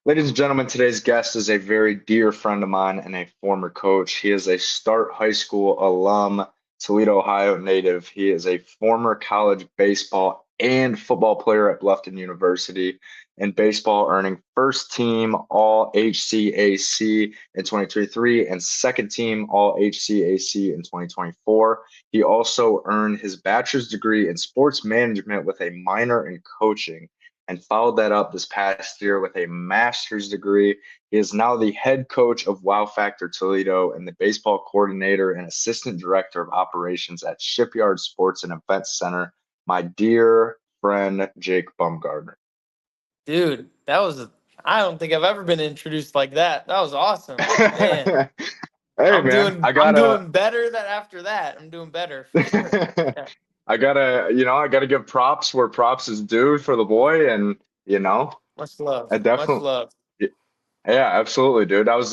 Ladies and gentlemen, today's guest is a very dear friend of mine and a former coach. He is a Start High School alum, Toledo, Ohio native. He is a former college baseball and football player at Bluffton University. In baseball, earning first team All HCAC in 2023 and second team All HCAC in 2024. He also earned his bachelor's degree in sports management with a minor in coaching and followed that up this past year with a master's degree. He is now the head coach of Wow Factor Toledo and the baseball coordinator and assistant director of operations at Shipyard Sports and Events Center. My dear friend, Jake Baumgartner. Dude, I don't think I've ever been introduced like that. That was awesome. Man, Hey man, I'm doing better than after that. I'm doing better for sure. Yeah. I gotta give props where props is due for the boy, and you know, Much love. I Much definitely. love. Yeah, absolutely, dude. I was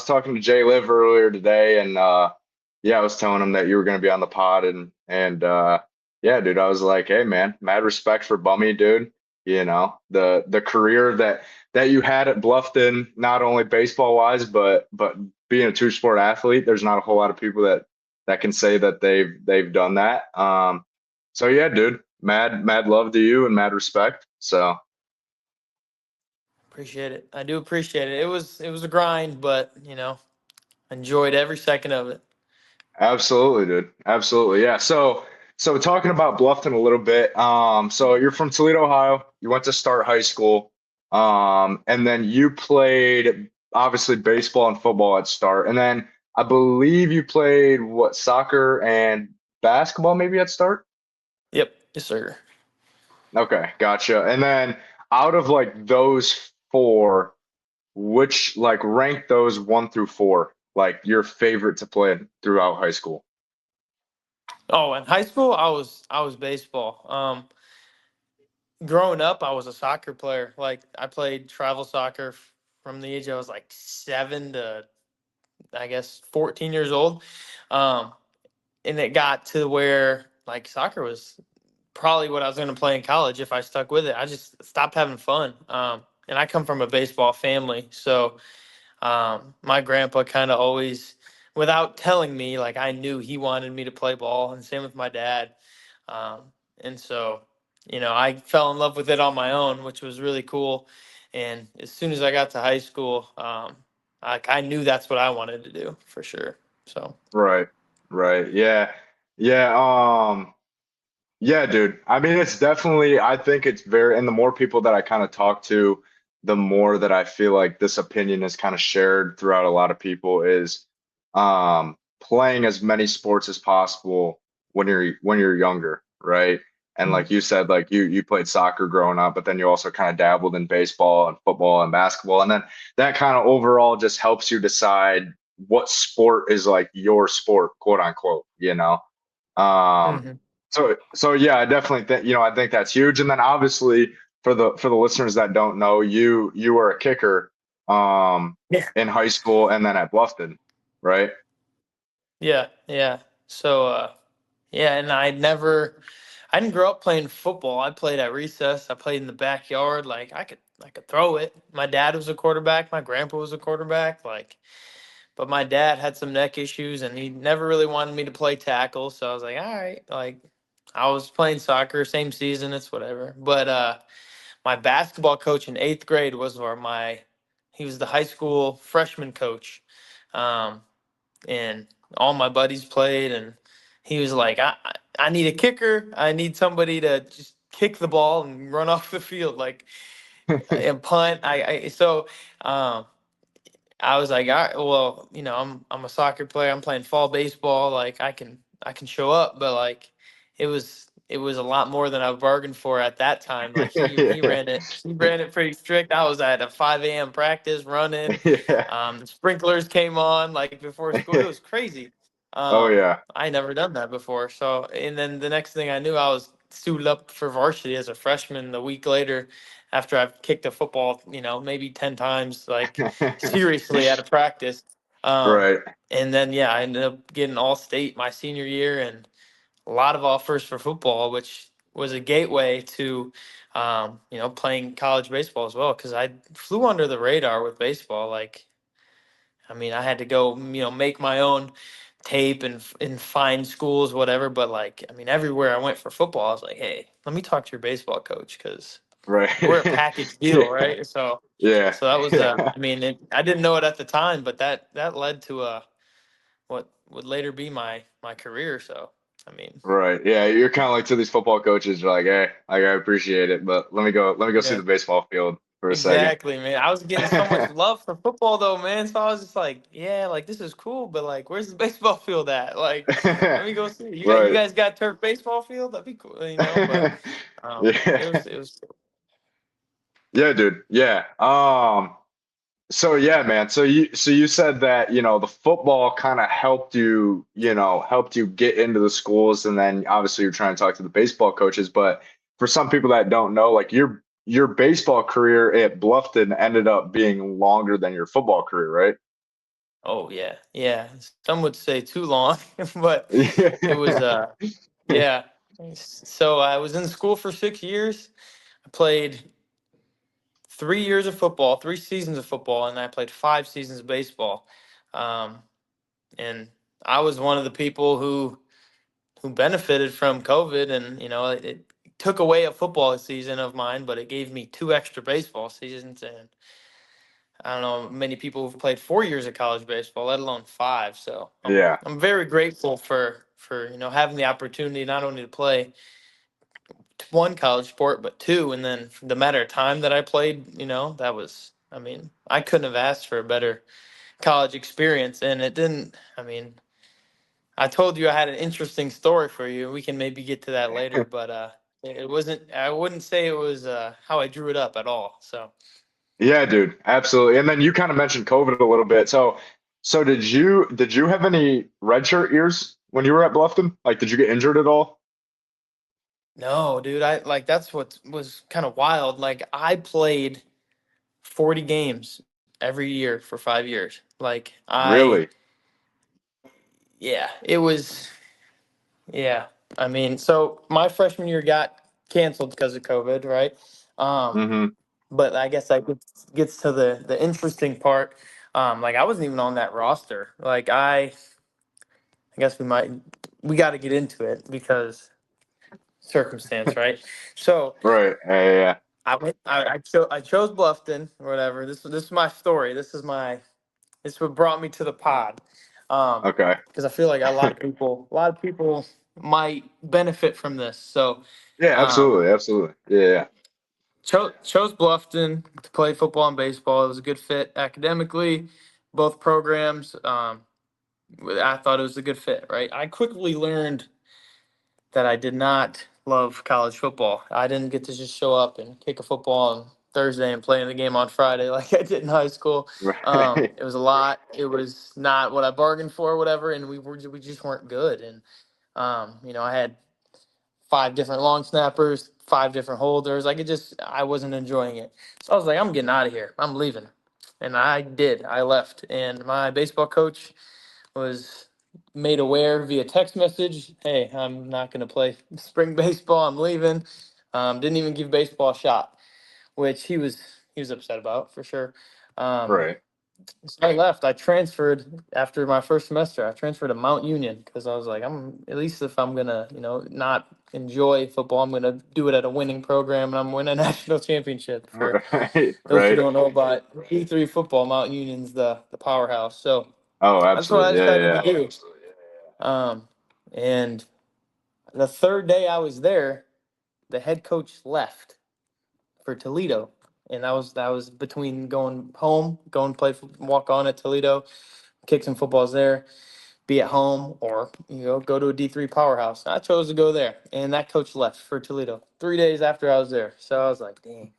talking to Jay Liv earlier today, and yeah, I was telling him that you were gonna be on the pod, and yeah, dude, I was like, hey man, mad respect for Bummy, dude. The career that you had at Bluffton, not only baseball wise, but being a two-sport athlete, there's not a whole lot of people that can say that they've done that. So yeah, dude, mad love to you and mad respect. So Appreciate it. I do appreciate it. It was a grind, but enjoyed every second of it. absolutely, dude. Absolutely. Yeah. So talking about Bluffton a little bit. So you're from Toledo, Ohio. You went to start high school. And then you played obviously baseball and football at start. And then I believe you played what, soccer and basketball maybe at start? Yep. Yes, sir. Okay, gotcha. And then out of like those four, which like rank those one through four, like your favorite to play throughout high school? Oh, in high school, I was baseball. Growing up, I was a soccer player. Like I played travel soccer from the age I was like 7 to I guess 14 years old. Um, and it got to where like soccer was probably what I was going to play in college if I stuck with it. I just stopped having fun. And I come from a baseball family, so my grandpa kind of always, without telling me, like I knew he wanted me to play ball, and same with my dad. Um, and so, I fell in love with it on my own, which was really cool. And as soon as I got to high school, I knew that's what I wanted to do for sure. So. Right, right. Yeah. Yeah. Yeah, dude. I mean, it's definitely, I think it's very, and the more people that I kind of talk to, the more that I feel like this opinion is kind of shared throughout a lot of people is playing as many sports as possible when you're younger, right? And like you said, like you played soccer growing up, but then you also kind of dabbled in baseball and football and basketball. And then that kind of overall just helps you decide what sport is like your sport, quote unquote, you know? Um, Mhm. so yeah, I definitely think, I think that's huge. And then obviously for the listeners that don't know, you were a kicker Yeah. in high school and then at Bluffton, right? Yeah. Yeah. So, yeah, and I didn't grow up playing football. I played at recess. I played in the backyard. Like I could throw it. My dad was a quarterback. My grandpa was a quarterback. But my dad had some neck issues, and he never really wanted me to play tackle. So I was like, all right, like I was playing soccer, same season, it's whatever. But my basketball coach in eighth grade he was the high school freshman coach. Um, and all my buddies played, and he was like, I need a kicker. I need somebody to just kick the ball and run off the field, like and punt. So um, I was like, all right, well, I'm a soccer player. I'm playing fall baseball. Like I can show up, but like it was a lot more than I bargained for at that time. Like he ran it pretty strict. I was at a 5 a.m. practice running. Yeah. The sprinklers came on like before school. It was crazy. Oh yeah. I never done that before. So and then the next thing I knew, I was suited up for varsity as a freshman. A week later, after I've kicked a football, maybe 10 times, like seriously at a practice. Um, Right. and then yeah, I ended up getting all state my senior year and a lot of offers for football, which was a gateway to playing college baseball as well, because I flew under the radar with baseball. Like, I mean, I had to go, make my own tape and find schools, whatever. But like, I mean, everywhere I went for football, I was like, hey, let me talk to your baseball coach, because we're a Right. package deal, Yeah. right? So, Yeah. so that was, Yeah. I mean, I didn't know it at the time, but that led to what would later be my career. So, I mean, Right. Yeah. You're kind of like to these football coaches, you're like, hey, like, I appreciate it, but let me go see yeah. the baseball field for a second. Exactly, man. I was getting so much love for football though, man. So I was just like, yeah, like this is cool, but like, where's the baseball field at? Like, let me go see. You Right. guys got turf baseball field? That'd be cool. But it Yeah. was Yeah, dude. Yeah. So yeah, man. So you said that, the football kind of helped you get into the schools, and then obviously you're trying to talk to the baseball coaches, but for some people that don't know, like your baseball career at Bluffton ended up being longer than your football career, right? oh yeah, yeah. Some would say too long, but it was Yeah. yeah. So I was in school for 6 years. I played 3 years of football, 3 seasons of football, and I played 5 seasons of baseball. Um, and I was one of the people who benefited from COVID, and it took away a football season of mine, but it gave me 2 extra baseball seasons, and I don't know many people who've played 4 years of college baseball, let alone 5. So Yeah. I'm very grateful for having the opportunity not only to play one college sport but two, and then the matter of time that I played, that was, I mean, I couldn't have asked for a better college experience, and it didn't. I mean, I told you I had an interesting story for you. We can maybe get to that later, but it wasn't. I wouldn't say it was how I drew it up at all. So Yeah, dude. Absolutely. And then you kind of mentioned COVID a little bit. So did you have any redshirt years when you were at Bluffton? Like, did you get injured at all? no, dude. I like that's what was kind of wild. Like I played 40 games every year for 5 years. Like Really? yeah, it was. Yeah, I mean, so my freshman year got canceled because of COVID, right? Um, Hmm. But I guess that gets to the interesting part. Like I wasn't even on that roster. Like I guess we got to get into it because circumstance, right? So Right. Yeah. I chose Bluffton or whatever. This is my story. This is what brought me to the pod. Yeah. Okay. Because I feel like a lot of people might benefit from this. So Yeah, um, absolutely. Absolutely. Yeah. chose Bluffton to play football and baseball. It was a good fit academically, both programs. I thought it was a good fit, right? I quickly learned that I did not love college football. I didn't get to just show up and kick a football on Thursday and play in the game on Friday like I did in high school. Right. It was a lot. It was not what I bargained for, or whatever, and we just weren't good. And I had 5 different long snappers, 5 different holders. I wasn't enjoying it. So I was like, I'm getting out of here. I'm leaving. And I did. I left. And my baseball coach was made aware via text message, hey, I'm not going to play spring baseball. I'm leaving. Didn't even give baseball a shot, which he was upset about for sure. Um, Right. so I left. I transferred after my first semester. I transferred to Mount Union because I was like, I'm at least if I'm gonna, not enjoy football, I'm gonna do it at a winning program and I'm gonna win a national championship. For Right. those who Right. don't know about D3 football, Mount Union's the powerhouse. So Oh, that's what I absolutely. Yeah. decided to Yeah. do. And the third day I was there, the head coach left for Toledo. And that was between going home, going play walk on at Toledo, kick some footballs there, be at home, or go to a D3 powerhouse. I chose to go there, and that coach left for Toledo 3 days after I was there. So I was like, dang,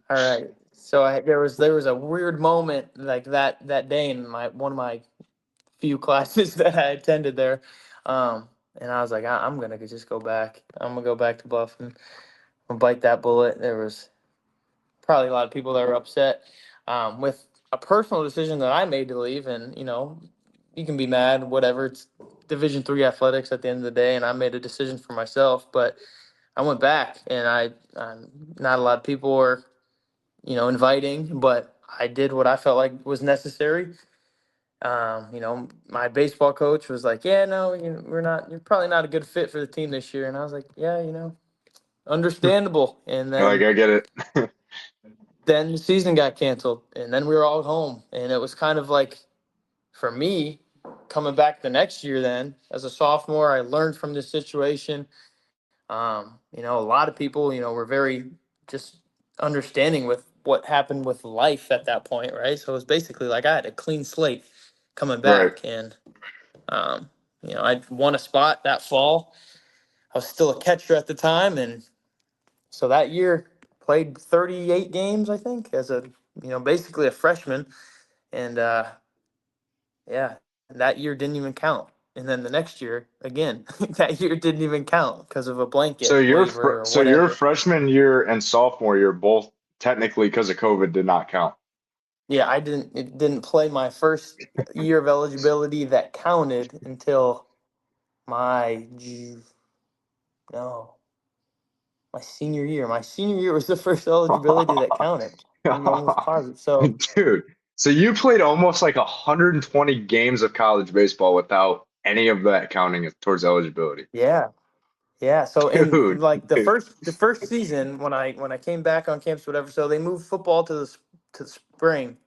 all right. So there was a weird moment like that day in my one of my few classes that I attended there, and I was like, I'm gonna just go back. I'm gonna go back to Bluffton. I'm gonna bite that bullet. There was probably a lot of people that were upset with a personal decision that I made to leave. And you can be mad, whatever. It's Division III athletics at the end of the day, and I made a decision for myself. But I went back, and not a lot of people were, inviting, but I did what I felt like was necessary. My baseball coach was like, "Yeah, no, you're probably not a good fit for the team this year." And I was like, "Yeah, understandable." And Like, then I get it. then the season got canceled, and then we were all at home, and it was kind of like, for me, coming back the next year. Then as a sophomore, I learned from this situation. A lot of people, were very just understanding with what happened with life at that point, right? So it was basically like I had a clean slate coming Right. back, and I won a spot that fall. I was still a catcher at the time, and so that year played 38 games, I think, as basically a freshman, and yeah, that year didn't even count. And then the next year, again, that year didn't even count because of a blanket waiver or So your whatever. freshman year and sophomore year both technically because of COVID did not count. Yeah, it didn't play my first year of eligibility that counted until my no, my senior year. My senior year was the first eligibility that counted. I'm almost positive. So Dude, so you played almost like 120 games of college baseball without any of that counting as towards eligibility. yeah, yeah. So in Dude, like dude. the first season when I came back on campus, whatever. So they moved football to the spring.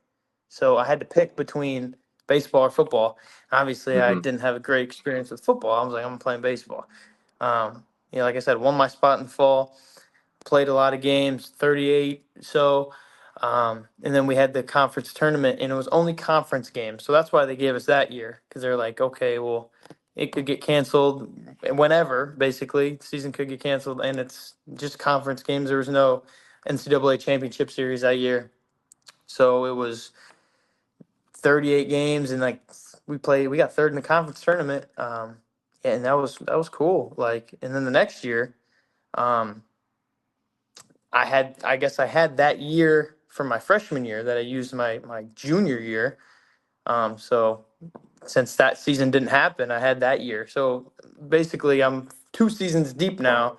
So I had to pick between baseball or football. Obviously, I Hmm. didn't have a great experience with football. I was like, I'm playing baseball. Like I said, won my spot in the fall, played a lot of games, 38. So, and then we had the conference tournament, and it was only conference games. So that's why they gave us that year, because they're like, okay, well, it could get canceled whenever. Basically, season could get canceled, and it's just conference games. There was no NCAA championship series that year, so it was 38 games, and like we got third in the conference tournament. Yeah, and that was cool. Like, and then the next year, um, I guess I had that year from my freshman year that I used my junior year. So since that season didn't happen, I had that year. So basically, I'm 2 seasons deep now,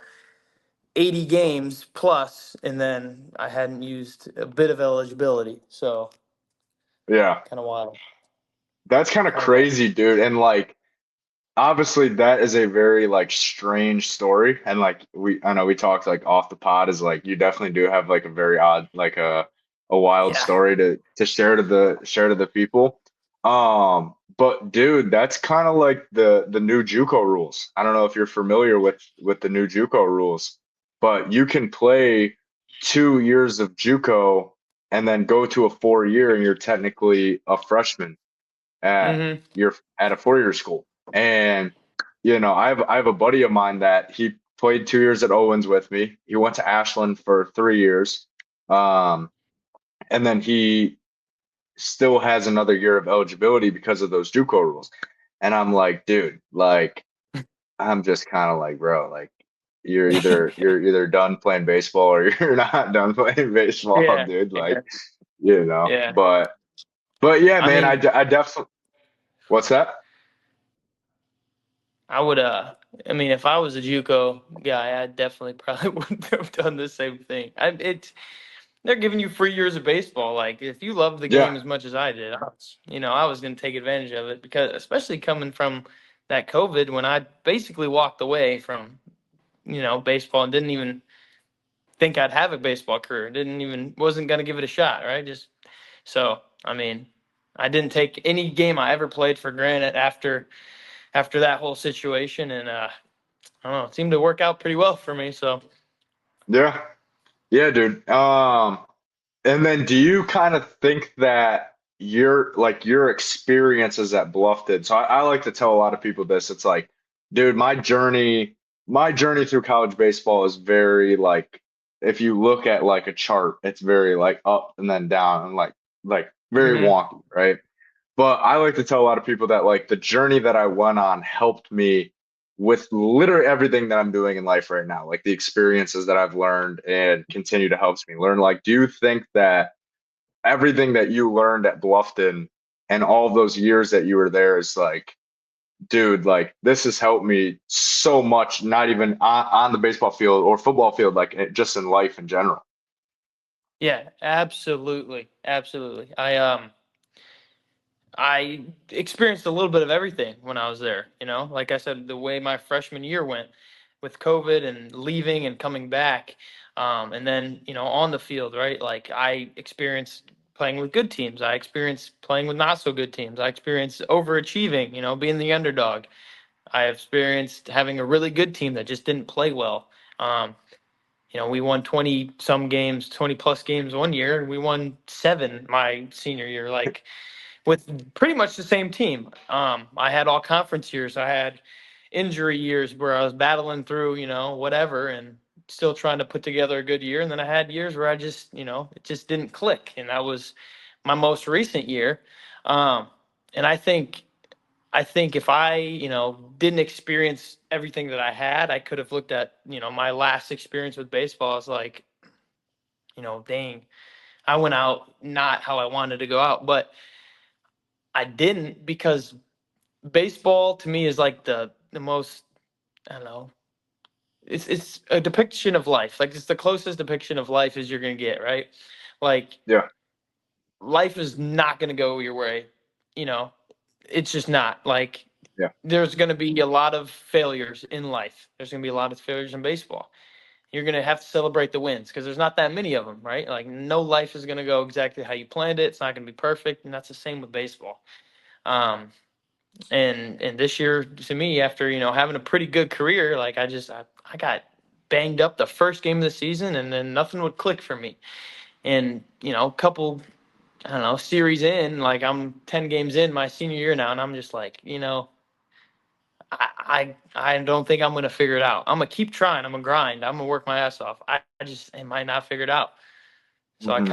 80 games plus, and then I hadn't used a bit of eligibility. So Yeah, kind of wild. that's kind of Kind of wild. crazy, dude. And like, obviously, that is a very like strange story. And like, I know we talked like off the pod is like you definitely do have like a very odd, like a wild Yeah. story to share to the people. But dude, that's kind of like the new JUCO rules. I don't know if you're familiar with the new JUCO rules, but you can play 2 years of JUCO and then go to a 4 year, and you're technically a freshman at Hmm. your at a 4 year school. And I have a buddy of mine that he played 2 years at Owens with me. He went to Ashland for 3 years. Um, and then he still has another year of eligibility because of those JUCO rules. And I'm like, dude, like I'm just kind of like, bro, like you're either done playing baseball or you're not done playing baseball, Yeah. dude. Like, Yeah. Yeah. but yeah, I man, mean, I definitely, what's that? I would I mean, if I was a JUCO guy, I definitely probably wouldn't have done the same thing. They're giving you 3 years of baseball. Like, if you love the Yeah. game as much as I did, I was going to take advantage of it, because especially coming from that COVID, when I basically walked away from, baseball, and didn't even think I'd have a baseball career. Didn't even wasn't going to give it a shot, right? Just so, I mean, I didn't take any game I ever played for granted after that whole situation, and I don't know, it seemed to work out pretty well for me. So Yeah. Yeah, dude. And then do you kind of think that your experiences at Bluffton? So I like to tell a lot of people this. It's like, dude, my journey through college baseball is very like, if you look at like a chart, it's very like up and then down and like very hmm wonky, right? But I like to tell a lot of people that like the journey that I went on helped me with literally everything that I'm doing in life right now, like the experiences that I've learned and continue to helps me learn. Like, do you think that everything that you learned at Bluffton and all those years that you were there is like dude, like this has helped me so much, not even on the baseball field or football field, like just in life in general. Yeah, absolutely, absolutely. I experienced a little bit of everything when I was there. Like I said, the way my freshman year went with COVID and leaving and coming back, and then on the field, right? Like I experienced playing with good teams. I experienced playing with not so good teams. I experienced overachieving. Being the underdog. I experienced having a really good team that just didn't play well. Um, we won 20 some games, 20 plus games one year, and we won seven my senior year. Like with pretty much the same team. I had all conference years. I had injury years where I was battling through, whatever, and still trying to put together a good year. And then I had years where I just, it just didn't click. And that was my most recent year. Um, and I think if I, didn't experience everything that I had, I could have looked at, my last experience with baseball as like, dang, I went out not how I wanted to go out. But I didn't because baseball to me is like the most, I don't know. It's a depiction of life. Like it's the closest depiction of life as you're gonna get, right? Like Yeah, life is not gonna go your way. You know, it's just not. Like yeah, there's gonna be a lot of failures in life. There's gonna be a lot of failures in baseball. You're gonna have to celebrate the wins because there's not that many of them, right? Like no life is gonna go exactly how you planned it. It's not gonna be perfect, and that's the same with baseball. Um, and this year to me after having a pretty good career, like I got banged up the first game of the season and then nothing would click for me. And a couple, I don't know, series in, like I'm 10 games in my senior year now, and I'm just like, I don't think I'm gonna figure it out. I'm gonna keep trying. I'm gonna grind. I'm gonna work my ass off. I just I might not figure it out. So hmm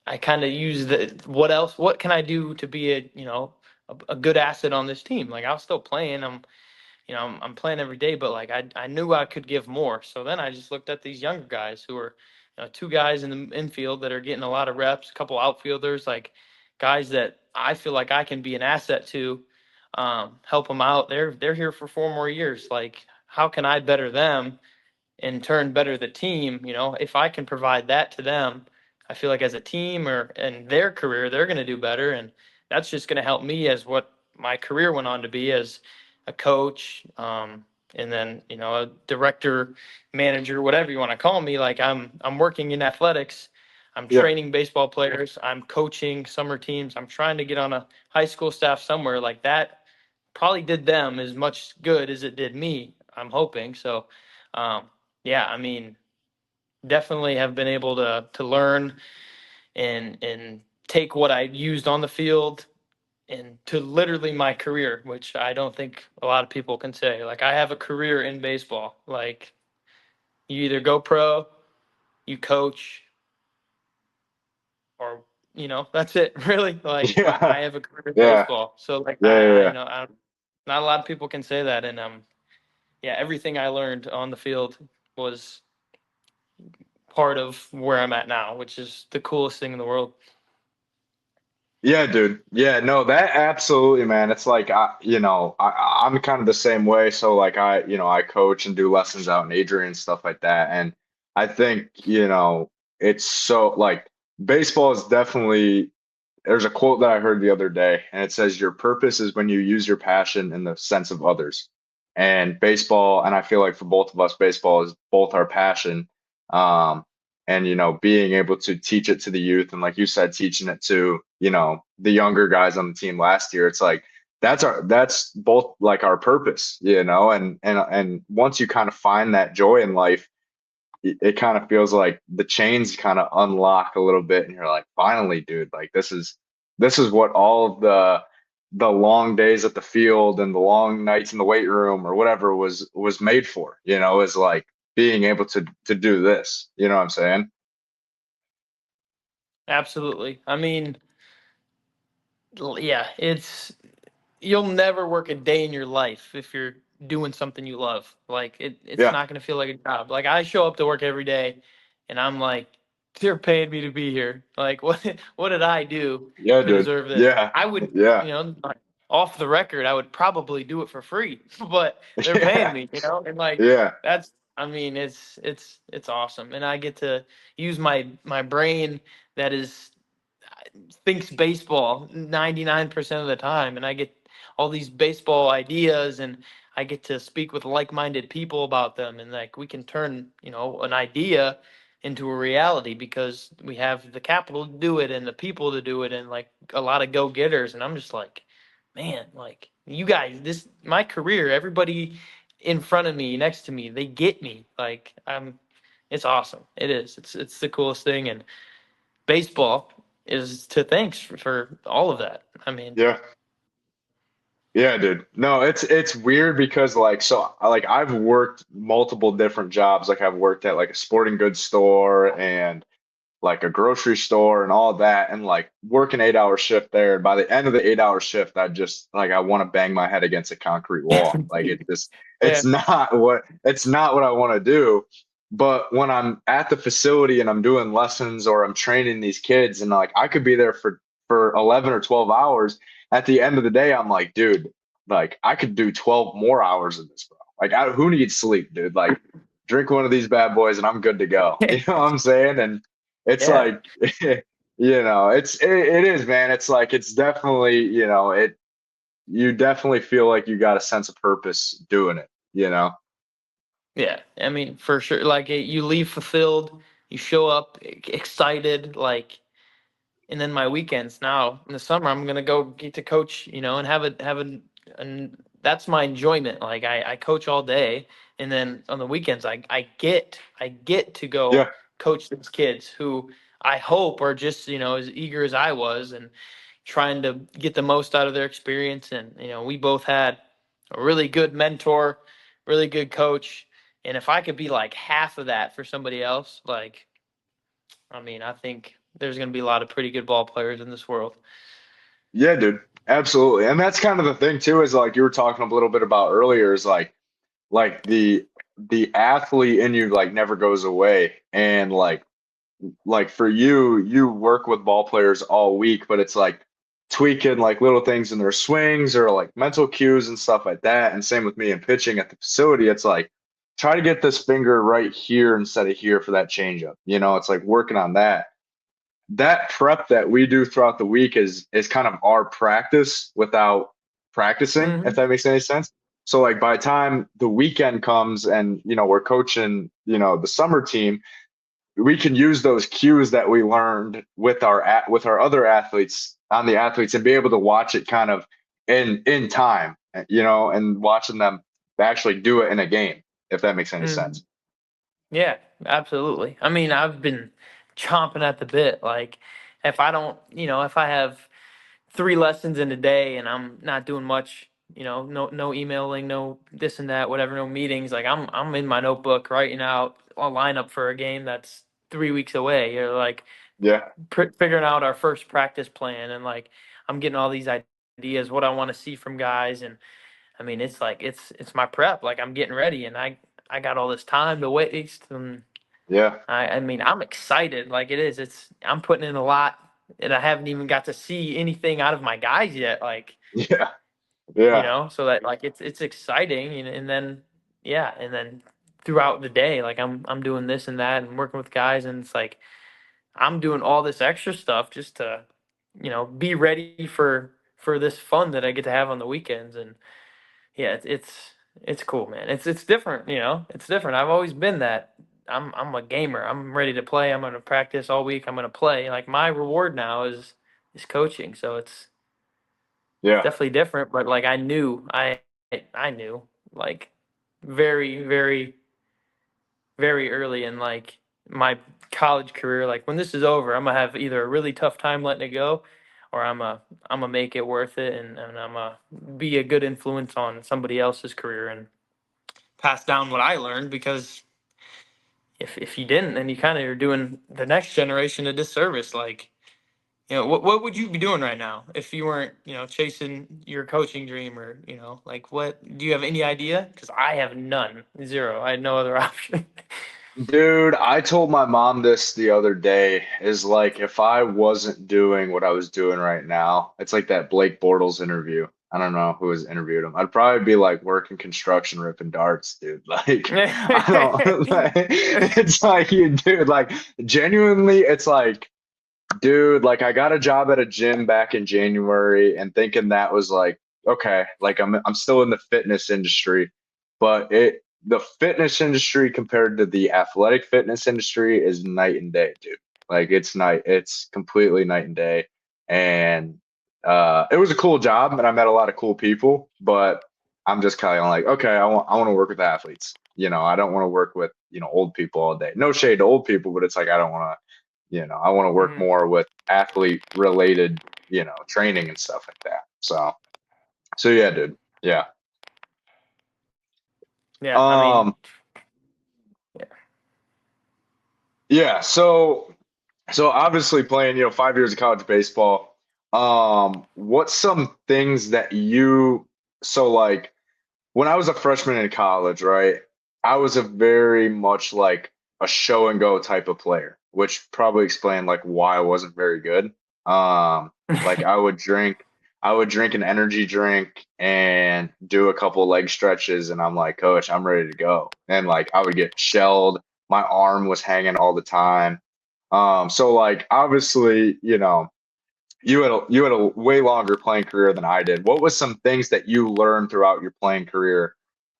I kind of use what can I do to be a good asset on this team. Like I was still playing. I'm playing every day, but like I knew I could give more. So then I just looked at these younger guys who are, two guys in the infield that are getting a lot of reps, a couple outfielders, like guys that I feel like I can be an asset to, help them out. They're here for 4 more years. Like how can I better them in turn better the team? If I can provide that to them, I feel like as a team or in their career, they're going to do better. And that's just going to help me as what my career went on to be as a coach. And then, a director, manager, whatever you want to call me. Like I'm working in athletics. I'm yeah, training baseball players. I'm coaching summer teams. I'm trying to get on a high school staff somewhere like that. Probably did them as much good as it did me. I'm hoping so. Um, yeah, I mean, definitely have been able to learn and take what I used on the field and to literally my career, which I don't think a lot of people can say. Like I have a career in baseball. Like you either go pro, you coach, or that's it. Really, like I yeah, have a career in yeah, baseball. So like yeah, yeah. not a lot of people can say that. And yeah, everything I learned on the field was part of where I'm at now, which is the coolest thing in the world. Yeah, dude. Yeah, no, that absolutely, man. It's like I'm kind of the same way. So like I coach and do lessons out in Adrian and stuff like that. And I think, it's so like baseball is definitely there's a quote that I heard the other day, and it says your purpose is when you use your passion in the sense of others. And baseball, and I feel like for both of us, baseball is both our passion. And being able to teach it to the youth, and like you said, teaching it to, the younger guys on the team last year, it's like that's both like our purpose, and once you kind of find that joy in life, it kind of feels like the chains kind of unlock a little bit and you're like, finally, dude, like this is what all of the long days at the field and the long nights in the weight room or whatever was made for, is like being able to do this. You know what I'm saying? Absolutely. I mean, yeah, you'll never work a day in your life if you're doing something you love. Like it's Yeah. not going to feel like a job. Like I show up to work every day and I'm like, they're paying me to be here. Like what did I do Yeah, to dude. deserve this? Yeah. I would, Yeah. off the record, I would probably do it for free, but they're paying Yeah. me, and like Yeah. that's, I mean, it's awesome, and I get to use my brain that is thinks baseball 99% of the time, and I get all these baseball ideas, and I get to speak with like-minded people about them, and like we can turn, an idea into a reality because we have the capital to do it and the people to do it and like a lot of go-getters. And I'm just like, man, like you guys, this my career, everybody in front of me, next to me, they get me. Like I'm it's awesome. It is. It's the coolest thing. And baseball is to thanks for all of that. I mean, Yeah. Yeah, dude. No, it's weird because like like I've worked multiple different jobs. Like I've worked at like a sporting goods store and like a grocery store and all that, and like work an 8 hour shift there. And by the end of the 8 hour shift, I just like I want to bang my head against a concrete wall. Like yeah. it's not what I want to do. But when I'm at the facility and I'm doing lessons or I'm training these kids and like I could be there for 11 or 12 hours, at the end of the day, I'm like, dude, like I could do 12 more hours of this, bro. Like who needs sleep, dude? Like drink one of these bad boys and I'm good to go. You know what I'm saying? And it's Yeah. like, it is, man. It's like it's definitely, you definitely feel like you got a sense of purpose doing it, you know? Yeah, I mean, for sure. Like you leave fulfilled, you show up excited, like, and then my weekends now in the summer, I'm gonna go get to coach, and and that's my enjoyment. Like I coach all day, and then on the weekends, I get to go Yeah. coach these kids who I hope are just as eager as I was, and trying to get the most out of their experience. And we both had a really good mentor, really good coach. And if I could be like half of that for somebody else, like, I mean, I think there's going to be a lot of pretty good ball players in this world. Yeah, dude. Absolutely. And that's kind of the thing too, is like you were talking a little bit about earlier, is like the athlete in you like never goes away. And like for you, you work with ball players all week, but it's like tweaking like little things in their swings or like mental cues and stuff like that. And same with me in pitching at the facility. It's like try to get this finger right here instead of here for that changeup. It's like working on that. That prep that we do throughout the week is kind of our practice without practicing, if Hmm. that makes any sense. So like by the time the weekend comes and we're coaching, the summer team, we can use those cues that we learned with our other athletes on the athletes and be able to watch it kind of in time, and watching them actually do it in a game, if that makes any Hmm. sense. Yeah, absolutely. I mean, I've been chomping at the bit. Like, if I don't, if I have 3 lessons in a day and I'm not doing much, no emailing, no this and that, whatever, no meetings. Like I'm in my notebook writing out a lineup for a game that's 3 weeks away. You're like Yeah. figuring out our first practice plan, and like I'm getting all these ideas, what I want to see from guys. And I mean, it's like it's my prep. Like I'm getting ready, and I got all this time to waste, and Yeah. I mean, I'm excited. Like it is. I'm putting in a lot, and I haven't even got to see anything out of my guys yet. Like Yeah. Yeah. so that like it's exciting, and then yeah, and then throughout the day, like I'm doing this and that, and working with guys, and it's like I'm doing all this extra stuff just to be ready for this fun that I get to have on the weekends. And yeah, it's cool, man. It's different, It's different. I've always been that. I'm a gamer. I'm ready to play. I'm gonna practice all week. I'm gonna play. Like my reward now is coaching. So it's Yeah. definitely different. But like I knew like very very very early in like my college career, like when this is over, I'm gonna have either a really tough time letting it go, or I'm gonna make it worth it, and I'm gonna be a good influence on somebody else's career and pass down what I learned. Because if you didn't, then you kind of are doing the next generation a disservice. Like, what would you be doing right now if you weren't, chasing your coaching dream, or, like, what do you have any idea? Because I have none, zero. I had no other option. Dude, I told my mom this the other day, is like if I wasn't doing what I was doing right now, it's like that Blake Bortles interview. I don't know who has interviewed him. I'd probably be like working construction, ripping darts, dude. Like, I don't, like, it's like you, dude, like, genuinely, it's like, dude, like, I got a job at a gym back in January and thinking that was like, okay, like, I'm still in the fitness industry, but the fitness industry compared to the athletic fitness industry is night and day, dude. Like, it's completely night and day. And it was a cool job and I met a lot of cool people, but I'm just kind of like, okay, I want to work with athletes. I don't want to work with, old people all day. No shade to old people, but it's like I don't want to, I want to work Mhm. more with athlete related, training and stuff like that. So yeah, dude. Yeah. Yeah, I mean, Um, yeah. yeah, so obviously playing, 5 years of college baseball. What's some things that so like when I was a freshman in college, right? I was a very much like a show and go type of player, which probably explained like why I wasn't very good. Like I would drink an energy drink and do a couple leg stretches, and I'm like, Coach, I'm ready to go. And like I would get shelled. My arm was hanging all the time. So like obviously, you had a way longer playing career than I did. What was some things that you learned throughout your playing career,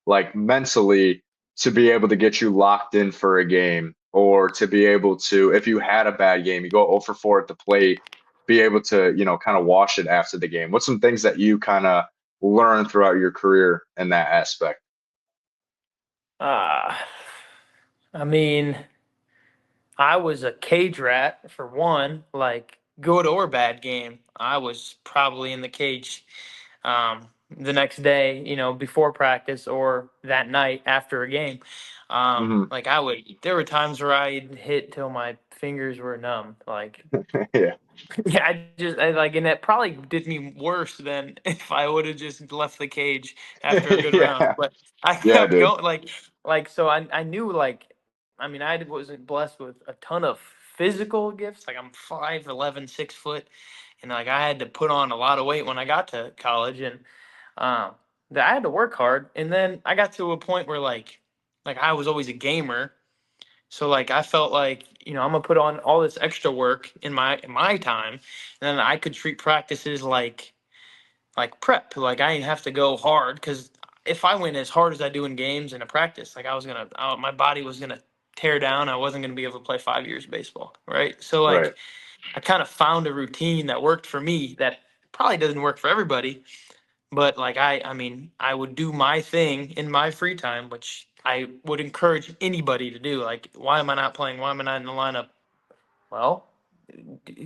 like mentally, to be able to get you locked in for a game, or to be able to, if you had a bad game, you go 0 for 4 at the plate, be able to, kind of wash it after the game? What's some things that you kind of learned throughout your career in that aspect? uh, I mean, I was a cage rat for one, like good or bad game. I was probably in the cage the next day, before practice or that night after a game. Hmm. Like there were times where I'd hit till my fingers were numb. Like, Yeah. yeah, and that probably did me worse than if I would have just left the cage after a good round. Yeah. But I Yeah, kept dude. going, so I knew, like, I mean, I wasn't blessed with a ton of physical gifts. Like, I'm 5'11", 6 foot, and like I had to put on a lot of weight when I got to college, and um, that I had to work hard. And then I got to a point where like I was always a gamer, so like I felt like, I'm gonna put on all this extra work in my time, and then I could treat practices like prep. Like I didn't have to go hard, because if I went as hard as I do in games in a practice, like my body was gonna tear down. I wasn't gonna be able to play 5 years of baseball, right? So Right. like I kind of found a routine that worked for me that probably doesn't work for everybody, but like I mean, I would do my thing in my free time, which I would encourage anybody to do. Like, why am I not playing? Why am I not in the lineup? Well,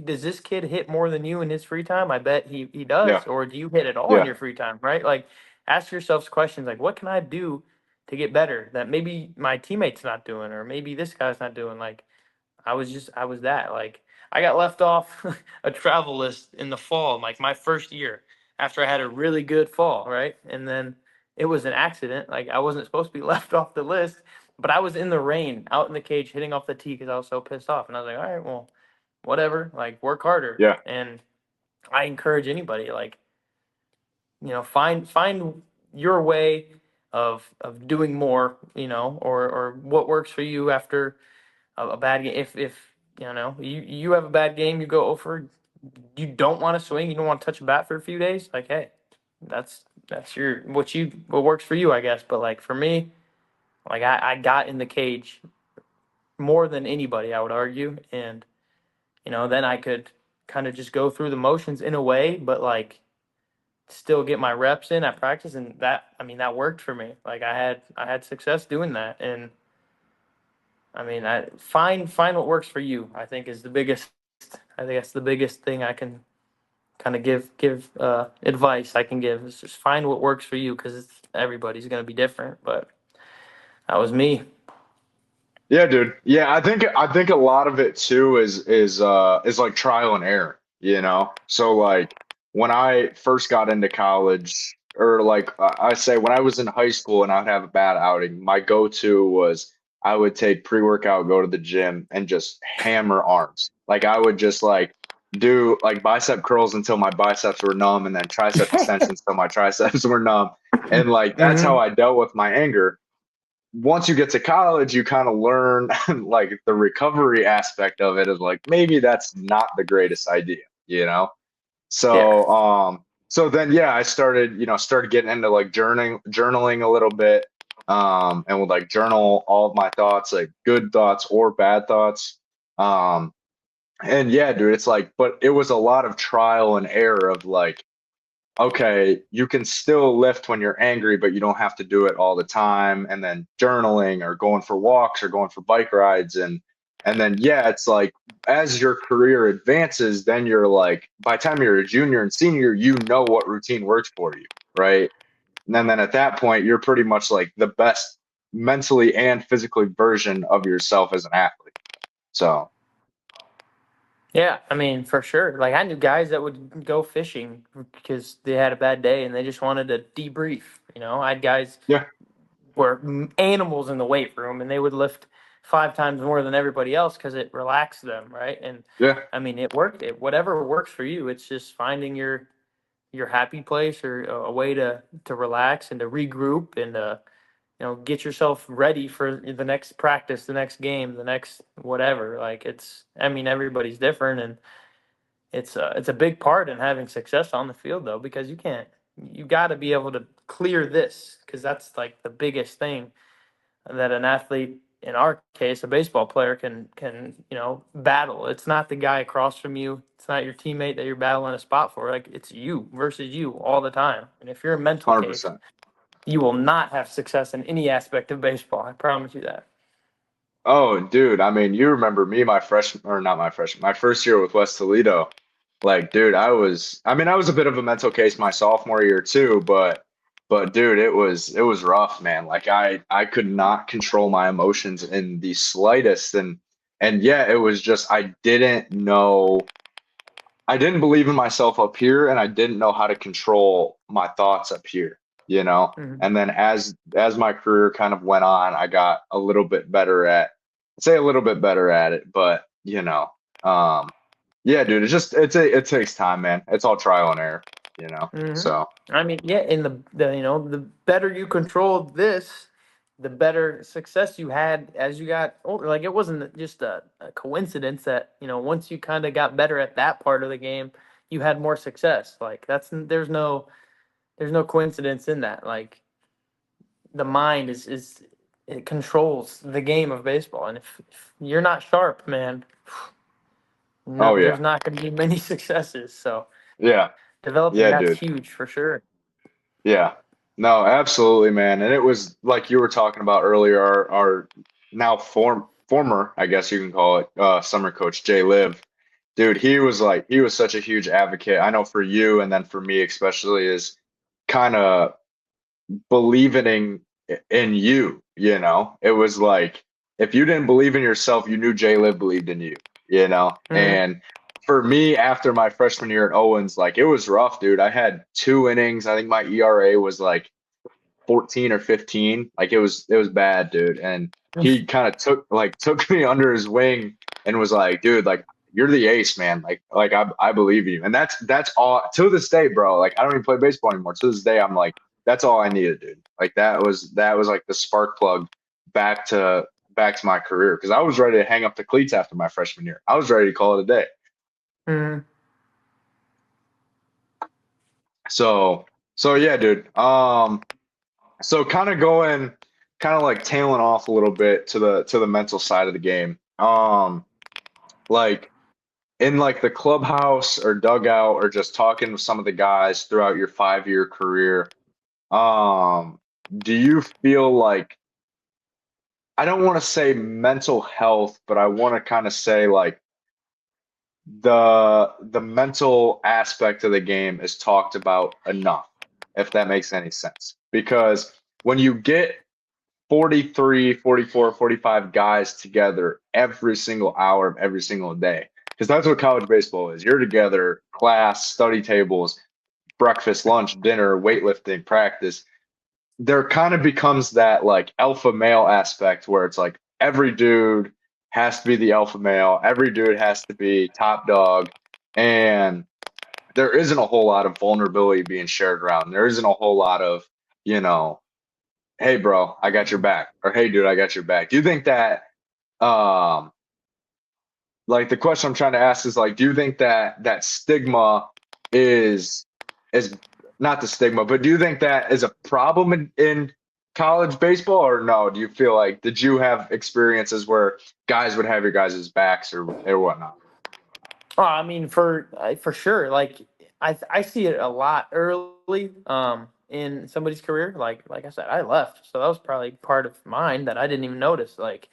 does this kid hit more than you in his free time? I bet he Yeah. does. Or do you hit at all in Yeah. your free time? Right? Like, ask yourselves questions like, what can I do to get better that maybe my teammate's not doing, or maybe this guy's not doing? Like, I was that. Like, I got left off a travel list in the fall, like my first year, after I had a really good fall, right? And then it was an accident. Like, I wasn't supposed to be left off the list, but I was in the rain, out in the cage, hitting off the tee because I was so pissed off. And I was like, all right, well, whatever. Like, work harder. Yeah. And I encourage anybody, like, find your way of doing more, or what works for you after a bad game. If you have a bad game, you go over. You don't want to swing. You don't want to touch a bat for a few days. Like, hey, that's what works for you, I guess. But like for me, like I got in the cage more than anybody, I would argue, and then I could kind of just go through the motions in a way, but like still get my reps in at practice, and that worked for me. Like I had success doing that, and I mean, find what works for you. I think is the biggest. I think that's the biggest thing I can kind of give advice I can give is just find what works for you, because everybody's gonna be different. But that was me. Yeah, dude. Yeah, I think a lot of it too is like trial and error, you know? So like when I first got into college, or like I say when I was in high school and I'd have a bad outing, my go-to was I would take pre-workout, go to the gym and just hammer arms. Like I would just like do like bicep curls until my biceps were numb and then tricep extensions until my triceps were numb. And like that's how Hmm. I dealt with my anger. Once you get to college, you kind of learn like the recovery aspect of it is like maybe that's not the greatest idea, you know? Yeah. So then yeah, I started, started getting into like journaling a little bit, and would like journal all of my thoughts, like good thoughts or bad thoughts. Um, and yeah, dude, it's like, but it was a lot of trial and error of like, okay, you can still lift when you're angry, but you don't have to do it all the time. And then journaling or going for walks or going for bike rides. And then, yeah, it's like as your career advances, then you're like, by the time you're a junior and senior, you know what routine works for you, right? And then at that point, you're pretty much like the best mentally and physically version of yourself as an athlete. So, Yeah, I mean, for sure. Like I knew guys that would go fishing because they had a bad day and they just wanted to debrief. I had guys yeah, were animals in the weight room and they would lift 5 times more than everybody else because it relaxed them, right? And yeah, I mean, it worked. It whatever works for you. It's just finding your happy place or a way to relax and to regroup and get yourself ready for the next practice, the next game, the next whatever. Like I mean, everybody's different, and it's a big part in having success on the field though, because you got to be able to clear this because that's like the biggest thing that an athlete, in our case, a baseball player can battle. It's not the guy across from you. It's not your teammate that you're battling a spot for. Like it's you versus you all the time. And if you're a mental case, 100%. you will not have success in any aspect of baseball. I promise you that. Oh, dude, I mean, you remember me, my freshman, or not my freshman, my first year with West Toledo. Like, dude, I mean, I was a bit of a mental case my sophomore year too, but dude, it was rough, man. Like I could not control my emotions in the slightest. And yeah, it was just I didn't believe in myself up here, and I didn't know how to control my thoughts up here, you know? Mhm. And then as my career kind of went on, I got a little bit better at, I'd say a little bit better at it, but um, yeah, dude, it takes time, man. It's all trial and error, you know? Hmm. So I mean, yeah, in the better you controlled this, the better success you had as you got older. Like it wasn't just a coincidence that once you kind of got better at that part of the game, you had more success. Like there's no coincidence in that. Like the mind is it controls the game of baseball, and if you're not sharp, man, no, oh there's yeah. not going to be many successes. So Yeah. developing Yeah, that's dude. huge for sure. Yeah. No, absolutely, man. And it was like you were talking about earlier, our now former, I guess you can call it, summer coach, Jay Liv. Dude, he was such a huge advocate. I know for you and then for me especially is kind of believing in you, you know. It was like if you didn't believe in yourself, you knew Jay Liv believed in you, you know. Hmm. And for me, after my freshman year at Owens, like it was rough, dude. I had 2 innings. I think my ERA was like 14 or 15. Like it was bad, dude. And he kind of took me under his wing and was like, dude, like you're the ace, man. Like I believe you. And that's all to this day, bro. Like I don't even play baseball anymore. To this day, I'm like, that's all I needed, dude. Like that was like the spark plug back to back to my career because I was ready to hang up the cleats after my freshman year. I was ready to call it a day. Hmm. So yeah, dude. So kind of like tailing off a little bit to the mental side of the game. Like in like the clubhouse or dugout or just talking with some of the guys throughout your 5 year career, um, do you feel like I don't want to say mental health, but I want to kind of say like the mental aspect of the game is talked about enough, if that makes any sense. Because when you get 43, 44, 45 guys together every single hour of every single day. Because that's what college baseball is. You're together, class, study tables, breakfast, lunch, dinner, weightlifting, practice. There kind of becomes that like alpha male aspect where it's like every dude has to be the alpha male, every dude has to be top dog. and there isn't a whole lot of vulnerability being shared around. There isn't a whole lot of, you know, hey bro, I got your back, or hey dude, I got your back. Do you think that um like the question I'm trying to ask is like, do you think that that stigma is not the stigma, but do you think that is a problem in college baseball, or no? Do you feel like, did you have experiences where guys would have your guys' backs or whatnot? Oh, I mean, for sure. Like I see it a lot early in somebody's career. Like I said, I left, so that was probably part of mine that I didn't even notice. Like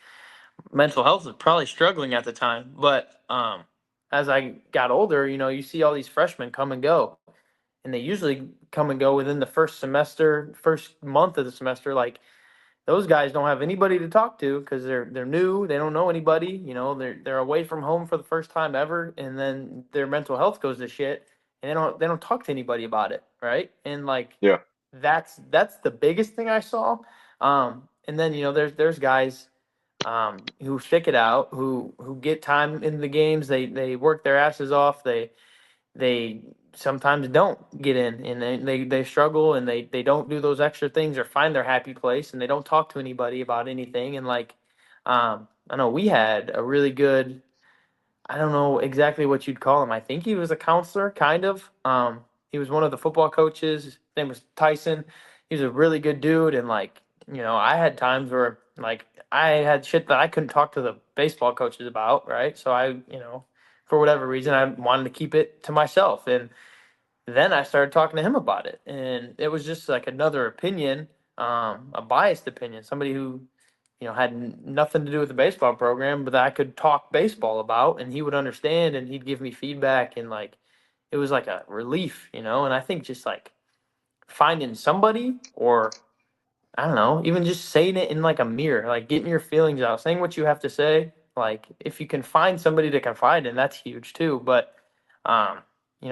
mental health was probably struggling at the time, but as I got older, you see all these freshmen come and go, and they usually come and go within the first semester, first month of the semester. Like those guys don't have anybody to talk to because they're new. They don't know anybody. They're away from home for the first time ever, and then their mental health goes to shit, and they don't talk to anybody about it, right? And like Yeah, that's the biggest thing I saw. And then there's guys who stick it out, who get time in the games. They work their asses off. They sometimes don't get in, and they struggle, and they don't do those extra things or find their happy place, and they don't talk to anybody about anything. And like I know we had a really good, I don't know exactly what you'd call him. I think he was a counselor, kind of. He was one of the football coaches. His name was Tyson. He was a really good dude, and like I had times where like I had shit that I couldn't talk to the baseball coaches about, right? So for whatever reason, I wanted to keep it to myself, and then I started talking to him about it, and it was just like another opinion, a biased opinion, somebody who, had nothing to do with the baseball program, but that I could talk baseball about, and he would understand, and he'd give me feedback, and like, it was like a relief, and I think just like finding somebody, or I don't know, even just saying it in like a mirror, like getting your feelings out, saying what you have to say. Like if you can find somebody to confide in, that's huge too. But um,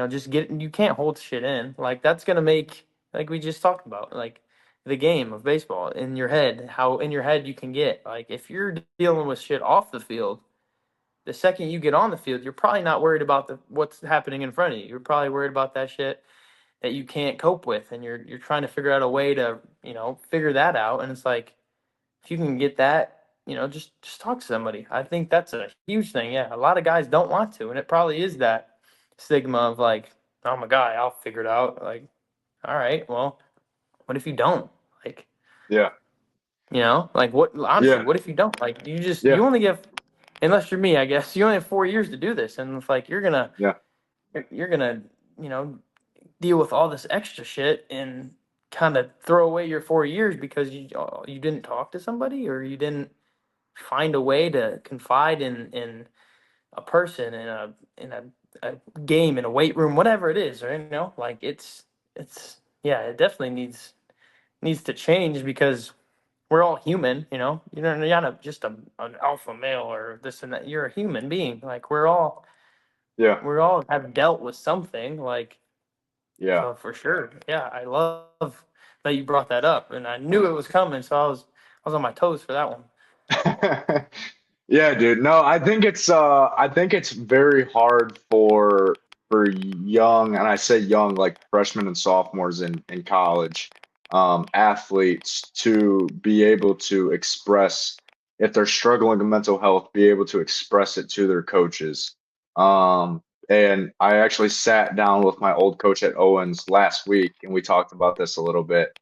just you can't hold shit in. Like that's gonna make, like we just talked about, like the game of baseball in your head, how in your head you can get. Like if you're dealing with shit off the field, the second you get on the field, you're probably not worried about the what's happening in front of you. You're probably worried about that shit that you can't cope with, and you're trying to figure out a way to figure that out. And it's like if you can get that, just talk to somebody. I think that's a huge thing. Yeah, a lot of guys don't want to, and it probably is that stigma of like, oh my god, I'll figure it out. Like, all right, well, what if you don't? Like, yeah, like what, honestly, yeah, what if you don't? Like yeah, you only give, unless you're me, I guess, you only have 4 years to do this, and it's like yeah, you're gonna you know deal with all this extra shit and kind of throw away your 4 years because you didn't talk to somebody, or you didn't find a way to confide in a person, in a game, in a weight room, whatever it is, or like it's yeah, it definitely needs to change because we're all human. You're not just an alpha male or this and that. You're a human being. Like yeah, we're all have dealt with something. Like, yeah. so for sure, yeah, I love that you brought that up, and I knew it was coming, so I was on my toes for that one. Yeah, dude. No, I think it's very hard for young, and I say young, like freshmen and sophomores in college, athletes to be able to express if they're struggling with mental health, be able to express it to their coaches. And I actually sat down with my old coach at Owens last week, and we talked about this a little bit.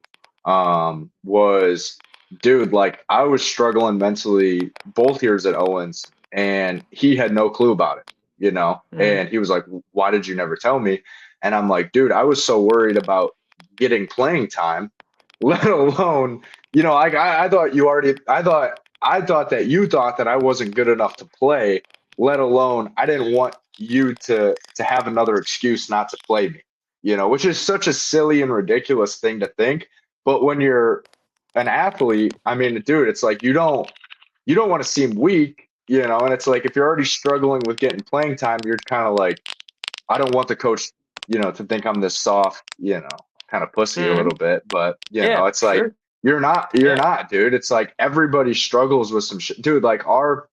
Was dude, like I was struggling mentally both years at Owens, and he had no clue about it, you know? Mm, And he was like, why did you never tell me? And I'm like, dude, I was so worried about getting playing time, let alone, I thought you already, I thought that you thought that I wasn't good enough to play, let alone I didn't want you to have another excuse not to play me, which is such a silly and ridiculous thing to think. But when you're an athlete, I mean, dude, it's like you don't want to seem weak, and it's like if you're already struggling with getting playing time, you're kind of like, I don't want the coach, to think I'm this soft, kind of pussy a mm, little bit, but yeah, it's like sure. you're Yeah. not, dude. It's like everybody struggles with some shit, dude. Like our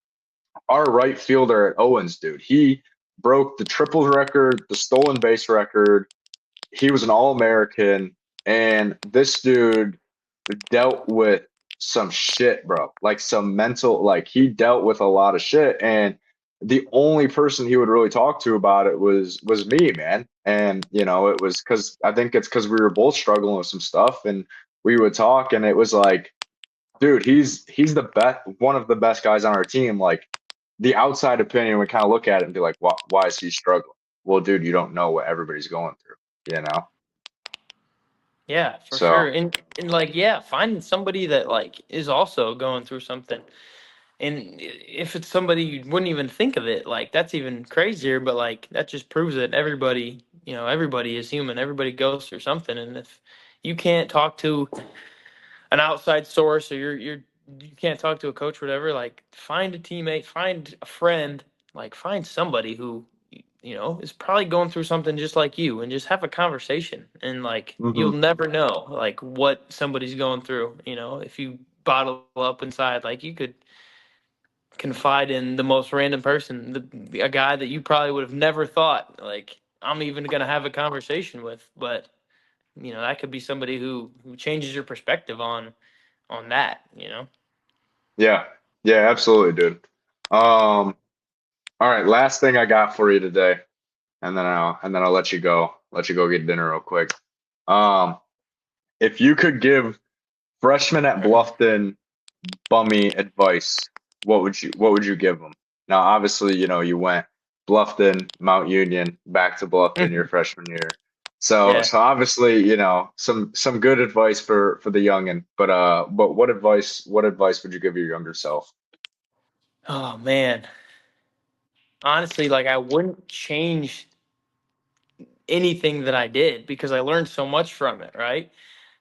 right fielder at Owens, dude. He broke the triples record, the stolen base record. He was an All-American, and this dude dealt with some shit, bro. Like some mental, like he dealt with a lot of shit, and the only person he would really talk to about it was me, man. And it was because I think it's because we were both struggling with some stuff, and we would talk, and it was like, dude, he's the best, one of the best guys on our team. Like the outside opinion would kind of look at it and be like, why is he struggling? Well, dude, you don't know what everybody's going through, you know? Yeah, for sure. So, And like, yeah, finding somebody that like is also going through something. And if it's somebody you wouldn't even think of it, like that's even crazier, but like that just proves that everybody, everybody is human. Everybody goes through something. And if you can't talk to an outside source, or you can't talk to a coach, whatever, like find a teammate, find a friend, like find somebody who is probably going through something just like you, and just have a conversation. And like you'll mhm. never know like what somebody's going through, if you bottle up inside. Like you could confide in the most random person, a guy that you probably would have never thought like I'm even going to have a conversation with. But that could be somebody who changes your perspective on that. Yeah, yeah, absolutely, dude. All right, last thing I got for you today, and then I'll let you go get dinner real quick. Um, if you could give freshmen at Bluffton bummy advice, what would you give them? Now, obviously, you went Bluffton, Mount Union, back to Bluffton your freshman year. So Yeah. so obviously, some good advice for the youngin. But what advice would you give your younger self? Oh man, honestly, like I wouldn't change anything that I did because I learned so much from it, right?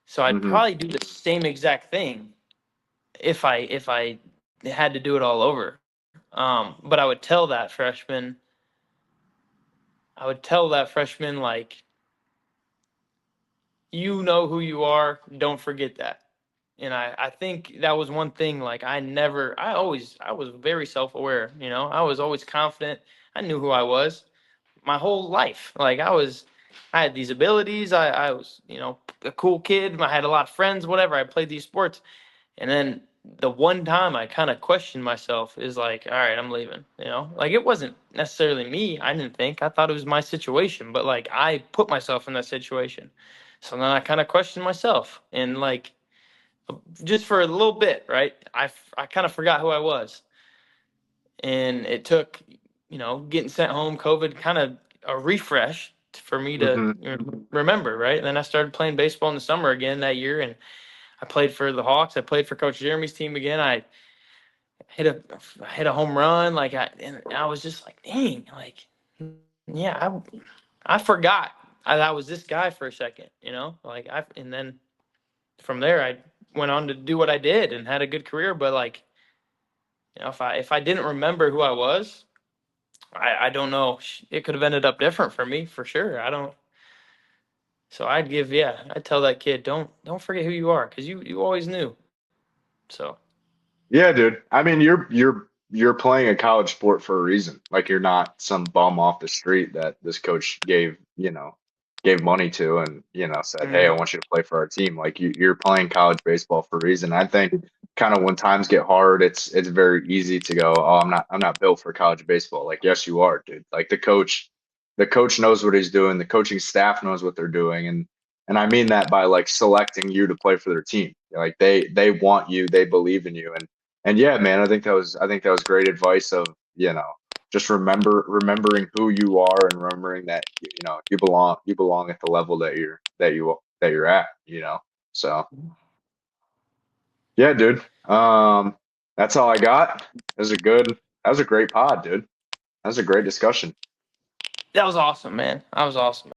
So I'd Hmm. probably do the same exact thing if I had to do it all over. But I would tell that freshman like, you know who you are, don't forget that. And I think that was one thing, like I was very self-aware, I was always confident. I knew who I was my whole life. Like I had these abilities. I was, a cool kid. I had a lot of friends, whatever. I played these sports. And then the one time I kind of questioned myself is like, all right, I'm leaving. Like it wasn't necessarily me. I didn't think. I thought it was my situation, but like I put myself in that situation. So then I kind of questioned myself, and like just for a little bit, right? I kind of forgot who I was, and it took, getting sent home, COVID, kind of a refresh for me to Hmm. remember, right? And then I started playing baseball in the summer again that year, and I played for the Hawks. I played for Coach Jeremy's team again. I hit a home run, and I was just like, dang, like, yeah, I forgot I was this guy for a second, like and then from there I went on to do what I did and had a good career. But like, if I didn't remember who I was, I don't know. It could have ended up different for me for sure. I don't. So I'd tell that kid, don't forget who you are, because you always knew. So. Yeah, dude. I mean, you're playing a college sport for a reason. Like you're not some bum off the street that this coach gave money to and said, "Hey, I Mhm. want you to play for our team." Like you're playing college baseball for a reason. I think kind of when times get hard, it's very easy to go, "Oh, I'm not built for college baseball." Like, yes, you are, dude. Like the coach knows what he's doing. The coaching staff knows what they're doing, and I mean that by like selecting you to play for their team. Like they want you, they believe in you, and yeah, man, I think that was great advice of, just remembering who you are and remembering that you belong at the level that you're at. So yeah, dude. That's all I got. That was a great pod, dude. That was a great discussion. That was awesome, man. That was awesome.